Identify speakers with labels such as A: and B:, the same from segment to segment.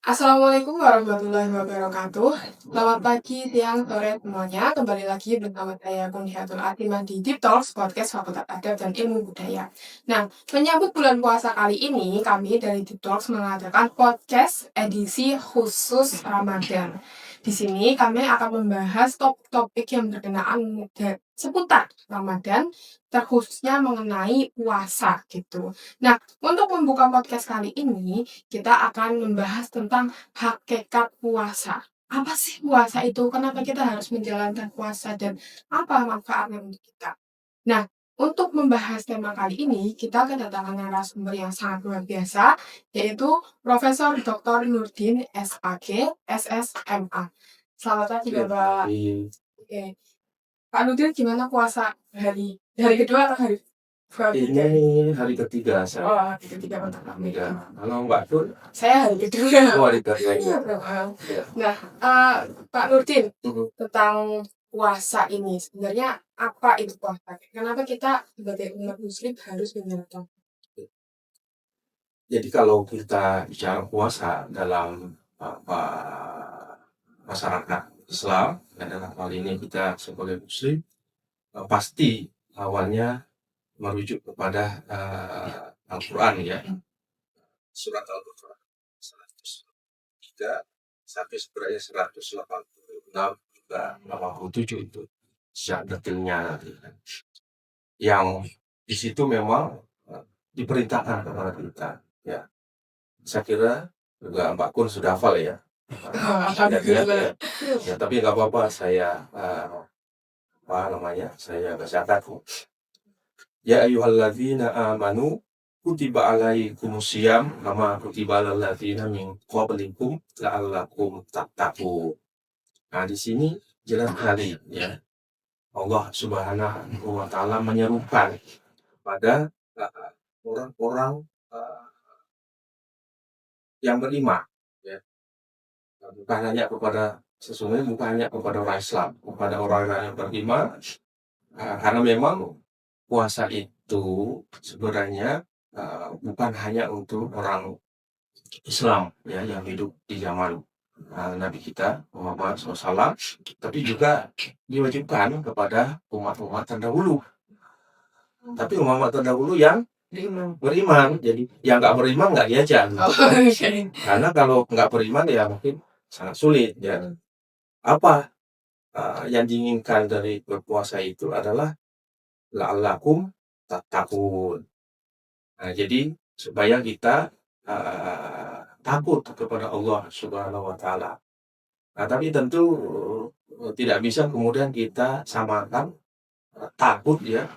A: Assalamualaikum warahmatullahi wabarakatuh. Selamat pagi, siang, sore semuanya. Kembali lagi bersama saya Kurniatul Atimah di Deep Talks, podcast Fakultas Adab dan Ilmu Budaya. Nah, menyambut bulan puasa kali ini, kami dari Deep Talks mengadakan podcast edisi khusus Ramadan. Di sini kami akan membahas topik-topik yang berkenaan seputar Ramadan, terkhususnya mengenai puasa gitu. Nah, untuk membuka podcast kali ini, kita akan membahas tentang hakikat puasa. Apa sih puasa itu? Kenapa kita harus menjalankan puasa dan apa manfaatnya untuk kita? Nah, untuk membahas tema kali ini, kita kedatangan narasumber yang sangat luar biasa, yaitu Profesor Dr. Nurdin SAG, SSMA. Selamat pagi, Bapak. Oke. Pak Nurdin, gimana puasa hari kedua atau hari ketiga?
B: Ini hari ketiga saya.
A: Oh, hari ketiga untuk kami.
B: Ya, kalau Mbak Tun,
A: Saya hari kedua.
B: hari ketiga.
A: Iya,
B: Ya.
A: Nah, Pak Nurdin,
B: Mhm.
A: tentang puasa ini, sebenarnya apa itu puasa? Kenapa kita sebagai umat muslim harus menjalankan?
B: Jadi kalau kita bicara puasa dalam apa masyarakat Islam, dan dalam hal ini kita sebagai Muslim, pasti awalnya merujuk kepada Al-Quran ya, surat Al-Baqarah 103 sampai sebenarnya 186 juga 87 itu secara detailnya nanti. Yang di situ memang diperintahkan kepada kita ya. Saya kira juga Mbak Kun sudah hafal ya. Ya, tapi nggak apa-apa, saya saya bacakan. Ya ayyuhalladzina amanu kutiba alaikumusiyam kama kutiba alal ladzina min qablikum la'allakum tattaqun. Nah, di sini jelas sekali ya, Allah Subhanahu wa taala menyerukan pada orang-orang yang beriman ya. Bukan hanya kepada sesungguhnya bukan hanya kepada orang Islam, kepada orang-orang yang beriman, karena memang puasa itu sebenarnya bukan hanya untuk orang Islam ya yang hidup di zaman Nabi kita Muhammad SAW, tapi juga diwajibkan kepada umat-umat terdahulu. Tapi umat terdahulu yang beriman, jadi yang nggak beriman nggak diajar. Karena kalau nggak beriman ya mungkin sangat sulit ya. Apa yang diinginkan dari berpuasa itu adalah la'allakum tattaqun. Nah, jadi supaya kita takut kepada Allah Subhanahu wa taala. Nah, tapi tentu tidak bisa kemudian kita samakan takut ya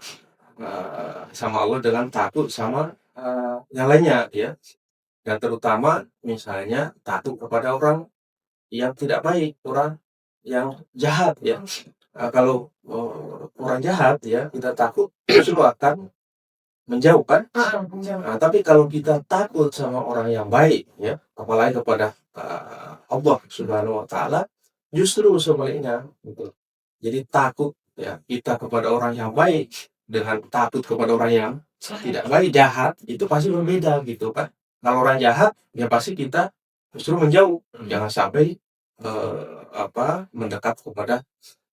B: sama Allah dengan takut sama yang lainnya ya. Dan terutama misalnya takut kepada orang yang tidak baik, orang yang jahat ya. Kalau orang jahat ya kita takut justru akan menjauhkan. Nah, tapi kalau kita takut sama orang yang baik ya, apalagi kepada Allah Subhanahu wa taala, justru sebaliknya gitu. Jadi takut ya kita kepada orang yang baik dengan takut kepada orang yang tidak baik, jahat, itu pasti berbeda gitu kan. Kalau orang jahat ya pasti kita justru menjauh, jangan sampai mendekat kepada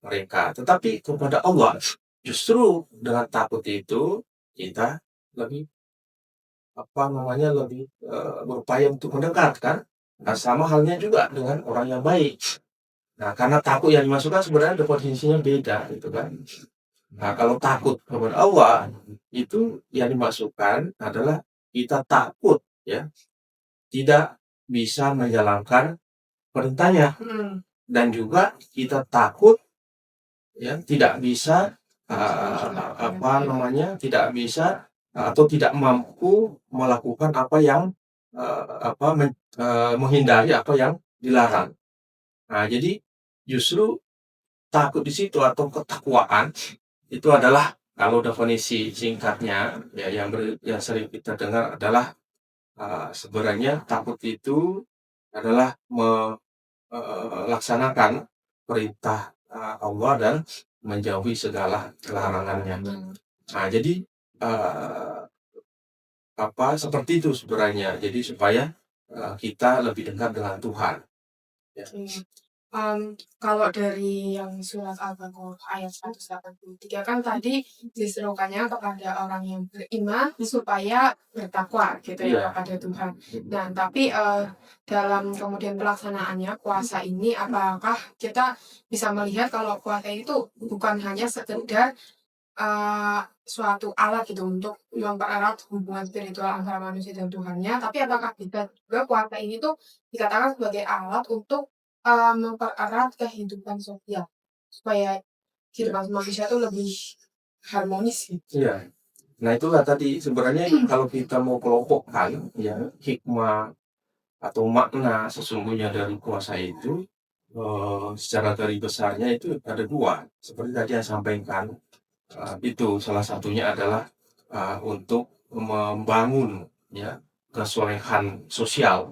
B: mereka. Tetapi kepada Allah justru dengan takut itu kita lebih lebih berupaya untuk mendekat kan. Nah, sama halnya juga dengan orang yang baik. Nah, karena takut yang dimasukkan sebenarnya definisinya beda gitu kan. Nah, kalau takut kepada Allah itu yang dimasukkan adalah kita takut ya tidak bisa menjalankan perintahnya, dan juga kita takut ya tidak bisa tidak bisa atau tidak mampu melakukan apa yang menghindari apa yang dilarang. Nah, jadi justru takut di situ atau ketakwaan itu adalah, kalau definisi singkatnya ya yang sering kita dengar adalah sebenarnya takut itu adalah melaksanakan perintah Allah dan menjauhi segala larangannya. Nah, jadi seperti itu sebenarnya. Jadi supaya kita lebih dekat dengan Tuhan. Ya.
A: Kalau dari yang surat Al-Baqarah ayat 183 kan tadi diserukannya kepada orang yang beriman supaya bertakwa gitu ya
B: Iya.
A: kepada Tuhan. Nah, tapi dalam kemudian pelaksanaannya puasa ini apakah kita bisa melihat kalau puasa itu bukan hanya sekedar suatu alat gitu untuk mempererat hubungan spiritual antara manusia dan Tuhannya, tapi apakah bisa juga puasa ini tuh dikatakan sebagai alat untuk mempererat kehidupan sosial supaya kehidupan manusia tuh lebih harmonis gitu.
B: Iya. Nah itulah tadi sebenarnya kalau kita mau kelompokkan ya hikmah atau makna sesungguhnya dari puasa itu secara garis besarnya itu ada dua. Seperti tadi yang sampaikan itu salah satunya adalah untuk membangun ya kesolehan sosial.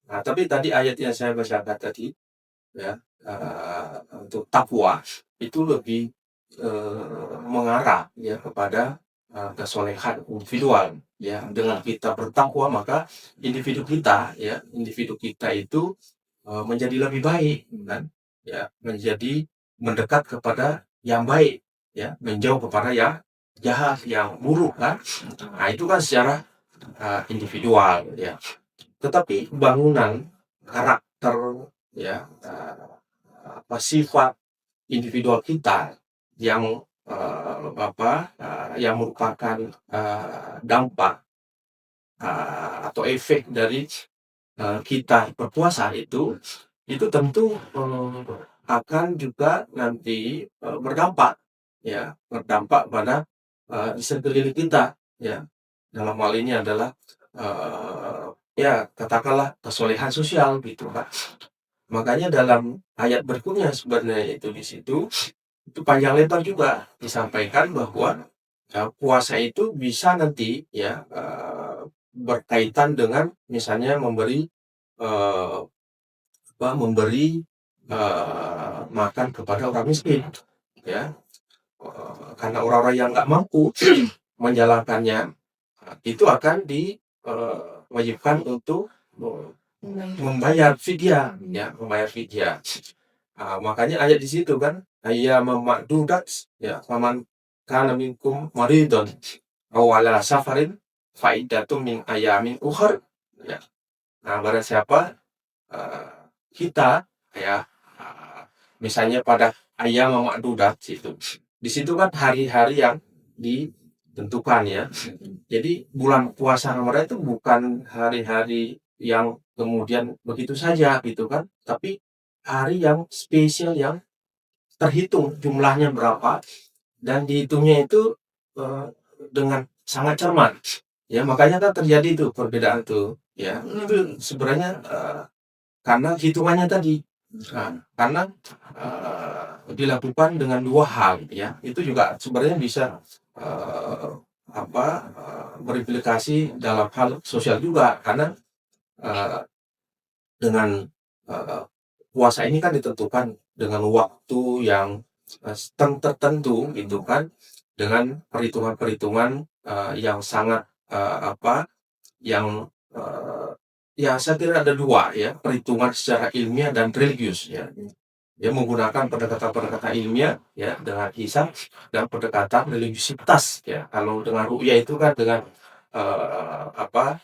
B: Nah tapi tadi ayat yang saya bacakan tadi ya untuk takwa itu lebih mengarah ya kepada kesolehan individual ya. Dengan kita bertakwa maka individu kita itu menjadi lebih baik kan ya, menjadi mendekat kepada yang baik ya, menjauh kepada yang jahat yang buruk kan. Nah itu kan secara individual ya, tetapi bangunan karakter ya sifat individual kita yang yang merupakan dampak atau efek dari kita berpuasa itu tentu akan juga nanti berdampak pada di sekeliling kita ya. Dalam hal ini adalah ya katakanlah kesolehan sosial gitu Pak. Makanya dalam ayat berikutnya sebenarnya itu di situ itu panjang lebar juga disampaikan bahwa puasa itu bisa nanti ya berkaitan dengan misalnya memberi makan kepada orang miskin ya. Karena orang-orang yang nggak mampu menjalankannya itu akan diwajibkan untuk membayar fidyah ya, makanya ayat di situ kan ayyaman ma'dudat ya, faman kana minkum maridun aw ala safarin fa iddatun min ayyamin ukhar ya. Nah barang siapa kita ya misalnya pada ayyaman ma'dudat di situ kan hari-hari yang ditentukan ya. Jadi bulan puasa Ramadan itu bukan hari-hari yang kemudian begitu saja gitu kan, tapi hari yang spesial yang terhitung jumlahnya berapa dan dihitungnya itu dengan sangat cermat ya. Makanya kan terjadi itu perbedaan tuh ya, itu sebenarnya karena hitungannya tadi karena dilakukan dengan dua hal ya, itu juga sebenarnya bisa berimplikasi dalam hal sosial juga karena dengan puasa ini kan ditentukan dengan waktu yang tertentu gitu kan, dengan perhitungan-perhitungan yang sangat ya saya kira ada dua ya, perhitungan secara ilmiah dan religius ya. Dia menggunakan pendekatan-pendekatan ilmiah ya dengan hisab dan pendekatan religiusitas ya. Kalau dengan ru'yah itu kan dengan apa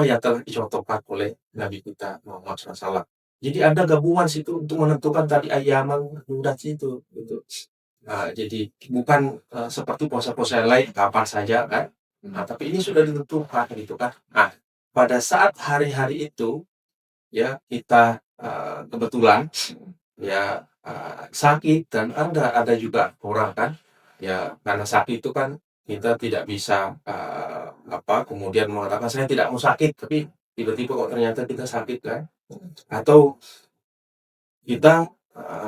B: yang telah dicontohkan oleh Nabi kita Muhammad SAW. Jadi ada gabungan situ untuk menentukan tadi ayyaman ma'dudat itu gitu. Jadi bukan seperti puasa-puasa yang lain kapan saja kan. Nah, tapi ini sudah ditentukan gitu kan. Nah, pada saat hari-hari itu ya kita kebetulan ya sakit dan ada juga orang kan ya, karena sakit itu kan kita tidak bisa kemudian mengatakan saya tidak mau sakit tapi tiba-tiba kok ternyata kita sakit kan, atau kita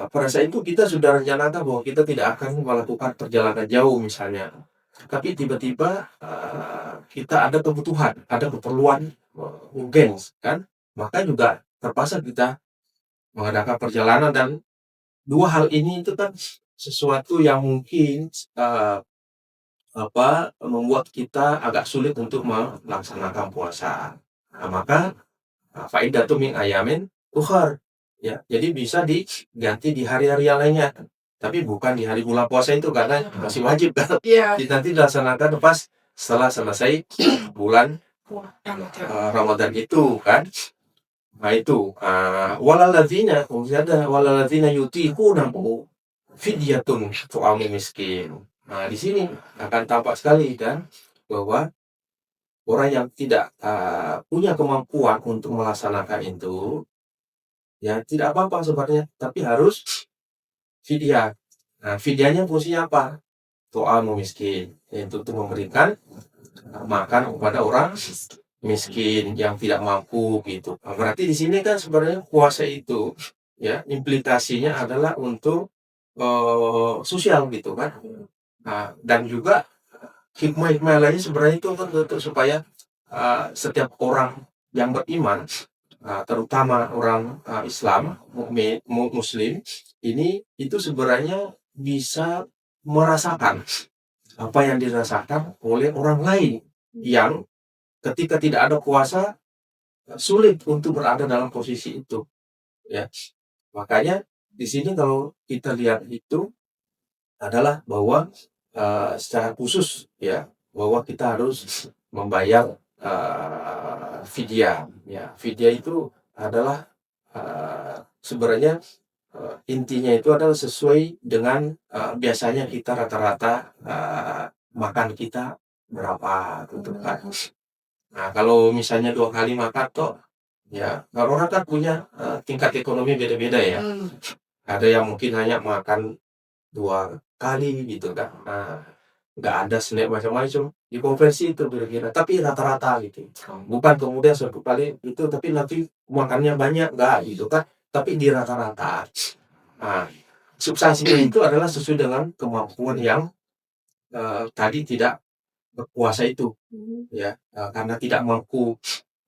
B: pada saat itu kita sudah rencanakan bahwa kita tidak akan melakukan perjalanan jauh misalnya, tapi tiba-tiba kita ada kebutuhan, ada keperluan mungkin kan, maka juga terpaksa kita mengadakan perjalanan. Dan dua hal ini itu kan sesuatu yang mungkin membuat kita agak sulit untuk melaksanakan puasa. Maka faidatun min ayamin ukhar, ya. Jadi bisa diganti di hari-hari yang lainnya, tapi bukan di hari bulan puasa itu karena masih wajib kan.
A: Iya.
B: Nanti dilaksanakan pas setelah selesai bulan Ramadan itu kan. Nah itu, walaladzina, kemudian ada walaladzina yutiqunahu fidyatun tu'amu miskin. Nah, di sini akan tampak sekali kan bahwa orang yang tidak punya kemampuan untuk melaksanakan itu, ya tidak apa-apa sebenarnya, tapi harus fidyah. Nah, fidyahnya fungsinya apa? Tu'amu miskin, yaitu untuk memberikan makan kepada orang miskin yang tidak mampu gitu. Nah, berarti di sini kan sebenarnya puasa itu ya implikasinya adalah untuk sosial gitu kan. Nah, dan juga hikmah-hikmah lainnya sebenarnya itu kan untuk supaya setiap orang yang beriman, terutama orang Islam, mukmin, muslim, ini itu sebenarnya bisa merasakan apa yang dirasakan oleh orang lain yang ketika tidak ada puasa sulit untuk berada dalam posisi itu, ya. Makanya di sini kalau kita lihat itu adalah bahwa secara khusus ya bahwa kita harus membayar fidyah. Ya, fidyah itu adalah sebenarnya intinya itu adalah sesuai dengan biasanya kita rata-rata makan kita berapa gitu kan. Nah, kalau misalnya 2 kali makan toh, ya kalau orang kan punya tingkat ekonomi beda-beda ya. Ada yang mungkin hanya makan 2 kali gitu kan. Nah, nggak ada snack macam-macam, dikonversi itu kira-kira, tapi rata-rata gitu. Bukan kemudian 1 kali itu tapi makannya banyak, enggak gitu kan, tapi di rata-rata. Nah, substansinya itu adalah sesuai dengan kemampuan yang tadi tidak berpuasa itu, ya. Karena tidak mampu,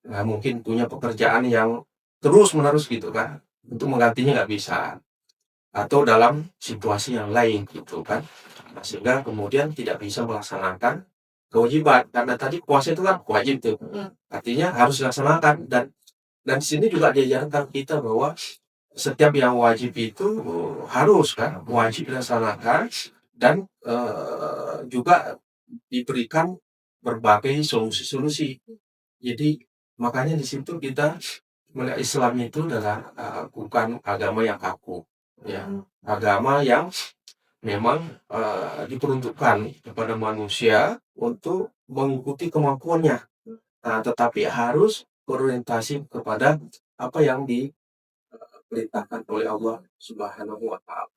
B: mungkin punya pekerjaan yang terus-menerus gitu kan, untuk menggantinya nggak bisa, atau dalam situasi yang lain gitu kan. Nah, sehingga kemudian tidak bisa melaksanakan kewajiban, karena tadi puasa itu kan wajib tuh, artinya harus dilaksanakan dan di sini juga diajarkan kita bahwa setiap yang wajib itu harus kan, wajib dilaksanakan dan juga diberikan berbagai solusi-solusi. Jadi makanya di situ kita melihat Islam itu adalah bukan agama yang kaku, ya, agama yang memang diperuntukkan kepada manusia untuk mengikuti kemampuannya. Nah, tetapi harus berorientasi kepada apa yang diperintahkan oleh Allah Subhanahu wa Ta'ala.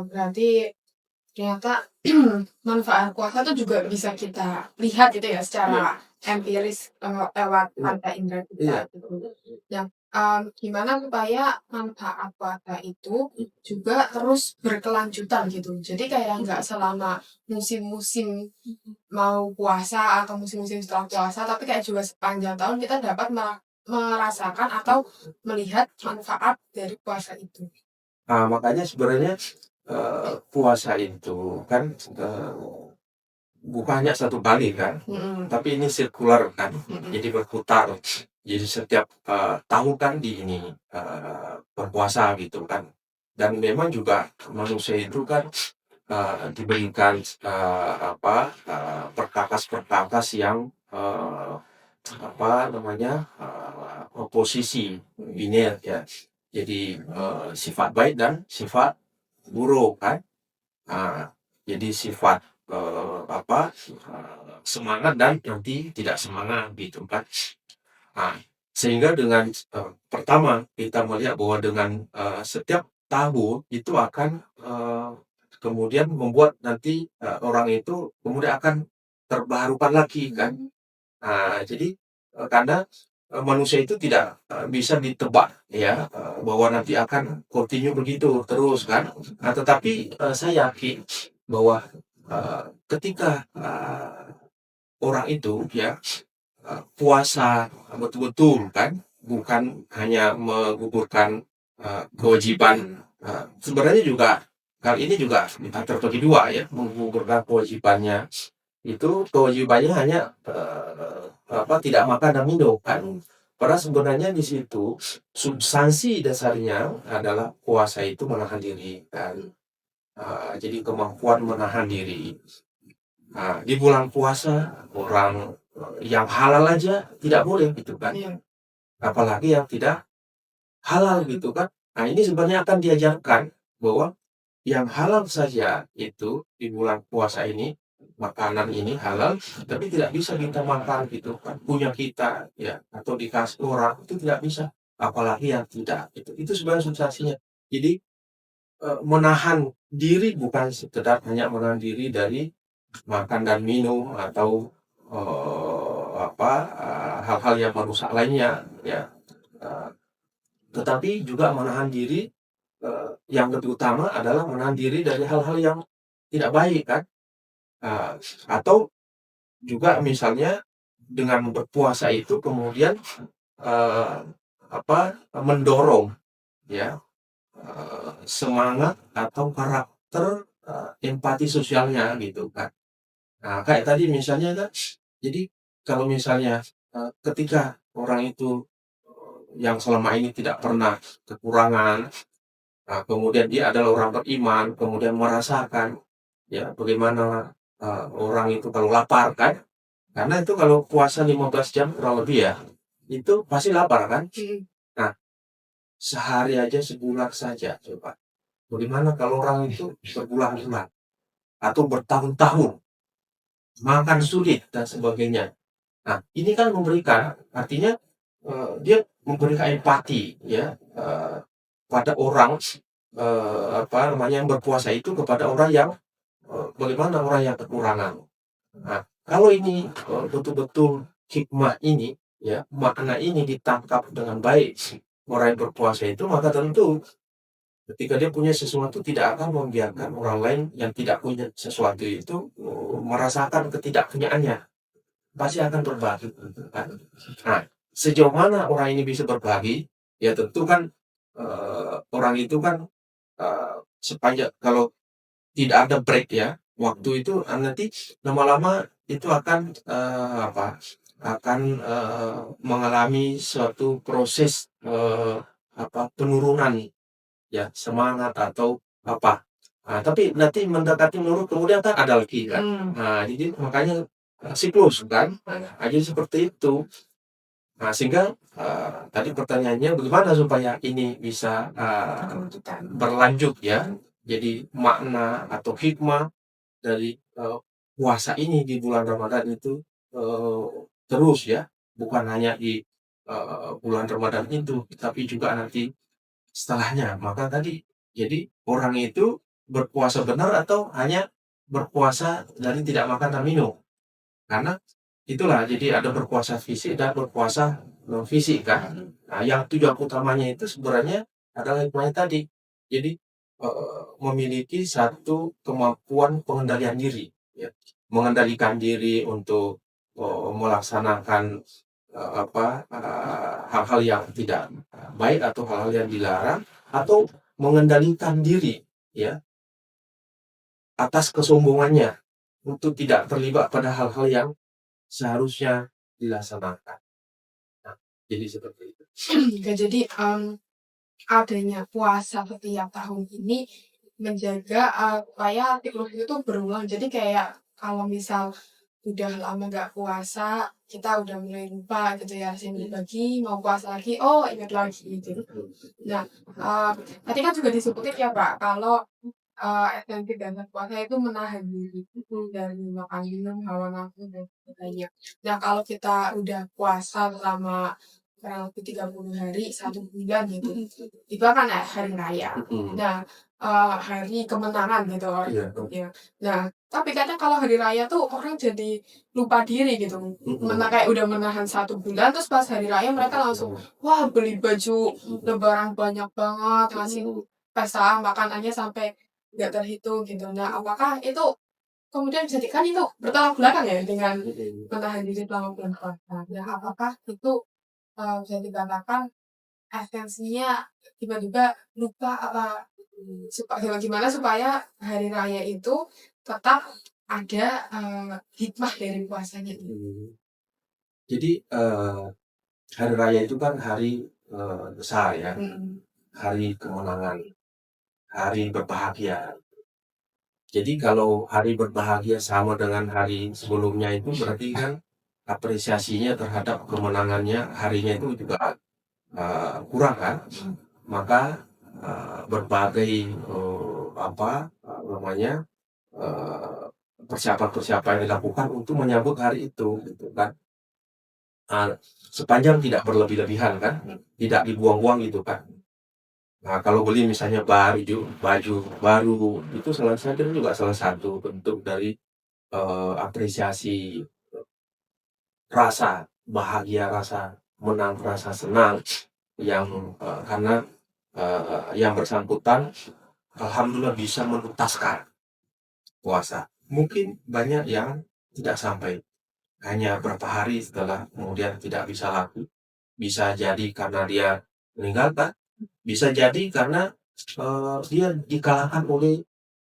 A: Berarti ternyata manfaat puasa itu juga bisa kita lihat gitu ya secara empiris lewat mata indera kita gitu. Yang gimana supaya manfaat puasa itu juga terus berkelanjutan gitu. Jadi kayak nggak selama musim-musim mau puasa atau musim-musim setelah puasa, tapi kayak juga sepanjang tahun kita dapat merasakan atau melihat manfaat dari puasa itu.
B: Makanya sebenarnya puasa itu kan bukan hanya 1 kali kan, tapi ini sirkular kan, jadi berputar. Jadi setiap tahun kan berpuasa gitu kan. Dan memang juga manusia itu kan diberikan perkakas-perkakas yang oposisi biner ya. Jadi sifat baik dan sifat buruk kan. Jadi sifat semangat dan nanti tidak semangat gitu kan. Sehingga dengan pertama kita melihat bahwa dengan setiap tahun itu akan kemudian membuat nanti orang itu kemudian akan terbarukan lagi kan. Jadi karena manusia itu tidak bisa ditebak ya bahwa nanti akan continue begitu terus kan. Tetapi saya yakin bahwa ketika orang itu ya puasa betul-betul kan, bukan hanya menggugurkan kewajiban, sebenarnya juga kali ini juga terbagi 2 ya, menggugurkan kewajibannya itu kewajibannya hanya tidak makan dan minum kan. Padahal sebenarnya di situ substansi dasarnya adalah puasa itu menahan diri kan. Jadi kemampuan menahan diri. Di bulan puasa orang yang halal aja tidak boleh gitu kan.
A: Iya.
B: Apalagi yang tidak halal gitu kan. Nah ini sebenarnya akan diajarkan bahwa yang halal saja itu di bulan puasa ini, makanan ini halal, tapi tidak bisa kita makan gitu kan, punya kita ya, atau dikasih orang, itu tidak bisa. Apalagi yang tidak, itu sebenarnya substansinya. Jadi menahan diri bukan sekedar hanya menahan diri dari makan dan minum atau hal-hal yang merusak lainnya ya. Eh, Tetapi juga menahan diri, yang lebih utama adalah menahan diri dari hal-hal yang tidak baik kan. Eee, atau juga misalnya dengan berpuasa itu kemudian, eee, mendorong ya, semangat atau karakter, empati sosialnya gitu kan. Nah kayak tadi misalnya kan, jadi kalau misalnya, ketika orang itu, yang selama ini tidak pernah kekurangan. Nah, kemudian dia adalah orang beriman, kemudian merasakan ya bagaimana orang itu kalau lapar kan, karena itu kalau puasa 15 jam kurang lebih ya, itu pasti lapar kan. Nah, sehari aja sebulan saja coba. Bagaimana kalau orang itu berbulan-bulan atau bertahun-tahun makan sulit dan sebagainya. Nah, ini kan memberikan artinya dia memberikan empati ya pada orang yang berpuasa itu kepada orang yang bagaimana orang yang kekurangan. Nah, kalau ini betul-betul hikmah ini, ya makna ini ditangkap dengan baik orang yang berpuasa itu, maka tentu ketika dia punya sesuatu tidak akan membiarkan orang lain yang tidak punya sesuatu itu merasakan ketidakpunyaannya, pasti akan berbagi. Kan? Nah, sejauh mana orang ini bisa berbagi, ya tentu kan orang itu kan sepanjang kalau tidak ada break ya, waktu itu nanti lama-lama itu akan mengalami suatu proses penurunan ya semangat atau apa. Nah, tapi nanti mendekati menurun kemudian kan ada lagi kan. Nah, jadi makanya siklus kan. Nah, jadi seperti itu. Nah, sehingga tadi pertanyaannya bagaimana supaya ini bisa berlanjut ya. Jadi makna atau hikmah dari puasa ini di bulan Ramadan itu eh, terus ya, bukan hanya di bulan Ramadan itu, tapi juga nanti setelahnya. Maka tadi, jadi orang itu berpuasa benar atau hanya berpuasa dari tidak makan dan minum. Karena itulah, jadi ada berpuasa fisik dan berpuasa non fisik kan. Nah, yang tujuan utamanya itu sebenarnya adalah hikmahnya tadi. Jadi memiliki satu kemampuan pengendalian diri, ya. Mengendalikan diri untuk melaksanakan hal-hal yang tidak baik atau hal-hal yang dilarang, atau mengendalikan diri ya atas kesombongannya untuk tidak terlibat pada hal-hal yang seharusnya dilaksanakan. Nah, jadi seperti itu.
A: Ya, jadi adanya puasa setiap tahun ini menjaga supaya siklus itu berulang. Jadi kayak kalau misal udah lama nggak puasa, kita udah mulai lupa gitu ya, seminggu lagi mau puasa lagi, oh ingat lagi gitu. Nah, uh, tadi kan juga disebutin ya Pak, kalau esensi dasar puasa itu menahan diri dari makan minum, hawa nafsu dan sebagainya. Nah, kalau kita udah puasa selama kurang lebih 30 hari, 1 bulan gitu, itu kan hari raya. Nah, hari kemenangan gitu
B: Iya.
A: ya. Nah, tapi kadang kalau hari raya tuh orang jadi lupa diri gitu. Kayak udah menahan 1 bulan, terus pas hari raya mereka langsung, wah beli baju lebaran banyak banget, ngasih pesta makanannya sampai nggak terhitung gitu. Nah, apakah itu kemudian dijadikan itu bertolak belakang ya dengan menahan diri selama bulan puasa? Nah, apakah itu bisa dikatakan esensinya tiba-tiba lupa apa supaya gimana supaya hari raya itu tetap ada hikmah dari puasanya ini?
B: Jadi hari raya itu kan hari besar ya, hari kemenangan, hari berbahagia. Jadi kalau hari berbahagia sama dengan hari sebelumnya itu berarti kan apresiasinya terhadap kemenangannya harinya itu juga kurang kan? Maka berbagai namanya eh, persiapan-persiapan yang dilakukan untuk menyambut hari itu, gitu kan? Sepanjang tidak berlebih-lebihan kan, tidak dibuang-buang gitu kan. Nah, kalau beli misalnya baju baru itu salah satu juga salah satu bentuk dari apresiasi rasa bahagia, rasa menang, rasa senang yang karena yang bersangkutan alhamdulillah bisa menuntaskan puasa. Mungkin banyak yang tidak sampai, hanya berapa hari setelah kemudian tidak bisa lagi. Bisa jadi karena dia meninggalkan, bisa jadi karena dia dikalahkan oleh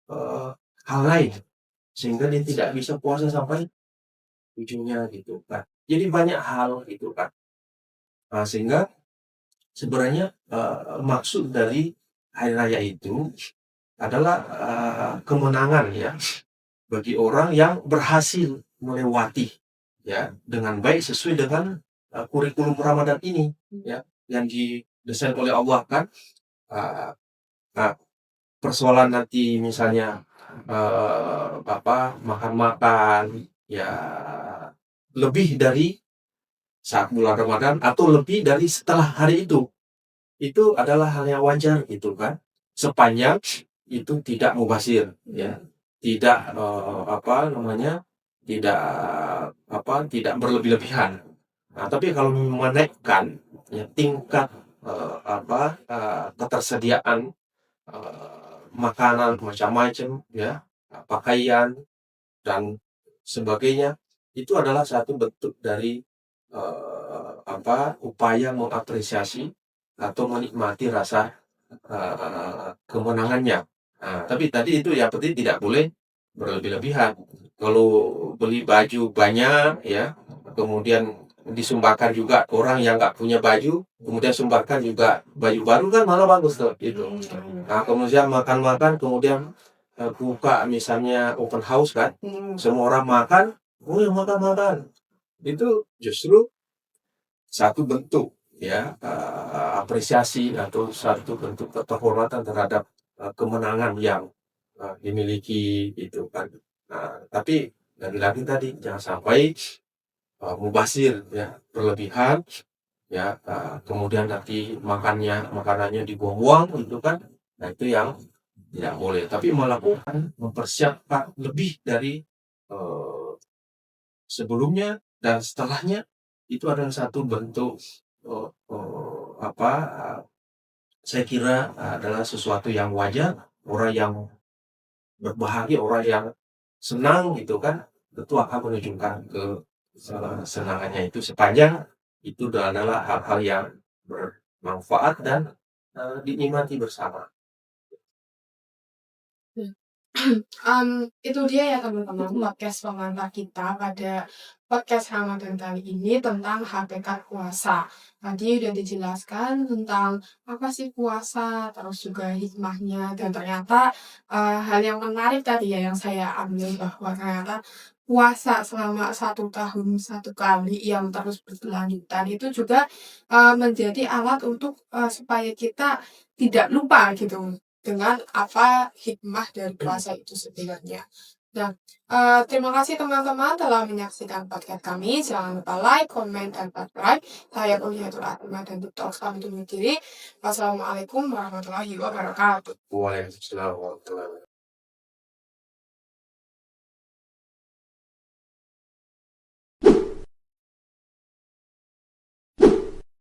B: eh, hal lain sehingga dia tidak bisa puasa sampai ujungnya gitu kan. Jadi banyak hal gitu kan. Nah, sehingga sebenarnya maksud dari hari raya itu adalah kemenangan ya bagi orang yang berhasil melewati ya dengan baik sesuai dengan kurikulum Ramadan ini ya yang didesain oleh Allah kan. Uh, nah, persoalan nanti misalnya makan-makan ya lebih dari saat bulan Ramadan atau lebih dari setelah hari itu adalah hal yang wajar gitu kan, sepanjang itu tidak mubazir ya, tidak tidak tidak berlebih-lebihan. Nah, tapi kalau menaikkan ya tingkat ketersediaan makanan macam-macam ya, pakaian dan sebagainya, itu adalah satu bentuk dari upaya mengapresiasi atau menikmati rasa kemenangannya. Nah, tapi tadi itu yang penting tidak boleh berlebih-lebihan. Kalau beli baju banyak ya, kemudian disumbangkan juga orang yang nggak punya baju, kemudian sumbangkan juga baju baru kan malah bagus tuh gitu. Nah, kemudian makan-makan, kemudian buka misalnya open house kan, semua orang makan, oh yang makan-makan. Itu justru satu bentuk ya apresiasi atau satu bentuk penghormatan terhadap kemenangan yang dimiliki itu kan. Nah, tapi lagi-lagi tadi jangan sampai mubazir ya, berlebihan ya, kemudian nanti makanannya dibuang-buang gitu kan. Nah, itu yang tidak boleh. Tapi melakukan mempersiapkan lebih dari eh, sebelumnya dan setelahnya itu adalah satu bentuk eh, eh, apa saya kira adalah sesuatu yang wajar. Orang yang berbahagia, orang yang senang gitu kan, tentu akan menunjukkan kesenangannya itu sepanjang itu adalah hal-hal yang bermanfaat dan dinikmati bersama.
A: Itu dia ya teman-teman podcast pengantar kita pada podcast Ramadan kali ini tentang hakikat puasa. Tadi udah dijelaskan tentang apa sih puasa, terus juga hikmahnya, dan ternyata hal yang menarik tadi ya yang saya ambil bahwa ternyata puasa selama 1 tahun 1 kali yang terus berkelanjutan itu juga menjadi alat untuk supaya kita tidak lupa gitu dengan apa hikmah dari puasa itu sebenarnya. Nah, terima kasih teman-teman telah menyaksikan podcast kami. Jangan lupa like, comment, dan subscribe. Saya Uliatul Atimah dan TikTok kami undur diri. Wassalamualaikum warahmatullahi wabarakatuh.
B: Waalaikumsalam warahmatullahi wabarakatuh.